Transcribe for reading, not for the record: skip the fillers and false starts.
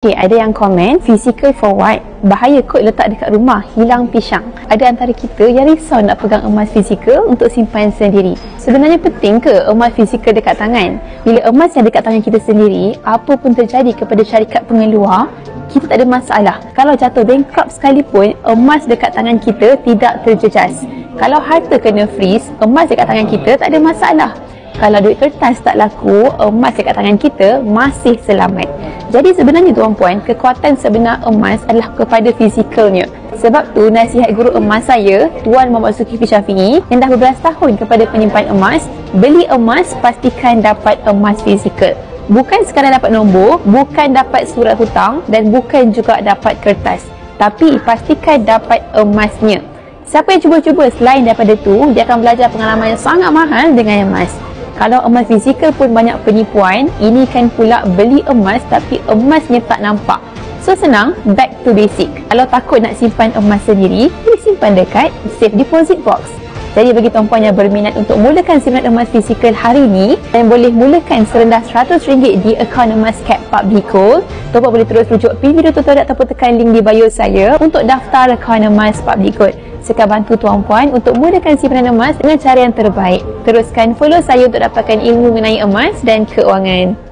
Okay, ada yang komen, physical for what? Bahaya kot letak dekat rumah, hilang pisang. Ada antara kita yang risau nak pegang emas fizikal untuk simpan sendiri. Sebenarnya penting ke emas fizikal dekat tangan? Bila emas yang dekat tangan kita sendiri, apa pun terjadi kepada syarikat pengeluar, kita tak ada masalah. Kalau jatuh bankrupt sekalipun, emas dekat tangan kita tidak terjejas. Kalau harta kena freeze, emas dekat tangan kita tak ada masalah. Kalau duit kertas tak laku, emas dekat tangan kita masih selamat. Jadi sebenarnya tuan-puan, kekuatan sebenar emas adalah kepada fizikalnya. Sebab tu nasihat guru emas saya, Tuan Muhammad Zulkifli Syafiee, yang dah berbelas tahun kepada penyimpan emas, beli emas pastikan dapat emas fizikal. Bukan sekadar dapat nombor, bukan dapat surat hutang dan bukan juga dapat kertas. Tapi pastikan dapat emasnya. Siapa yang cuba-cuba selain daripada tu, dia akan belajar pengalaman yang sangat mahal dengan emas. Kalau emas fizikal pun banyak penipuan, ini kan pula beli emas tapi emasnya tak nampak. So senang, back to basic. Kalau takut nak simpan emas sendiri, boleh simpan dekat safe deposit box. Jadi bagi tuan-puan yang berminat untuk mulakan simpanan emas fizikal hari ini, dan boleh mulakan serendah RM100 di akaun emas CAP Public Gold, tuan-puan boleh terus rujuk pilih video tutorial ataupun tekan link di bio saya untuk daftar akaun emas Public Gold. Saya akan bantu tuan-puan untuk mudahkan simpanan emas dengan cara yang terbaik. Teruskan follow saya untuk dapatkan ilmu mengenai emas dan keuangan.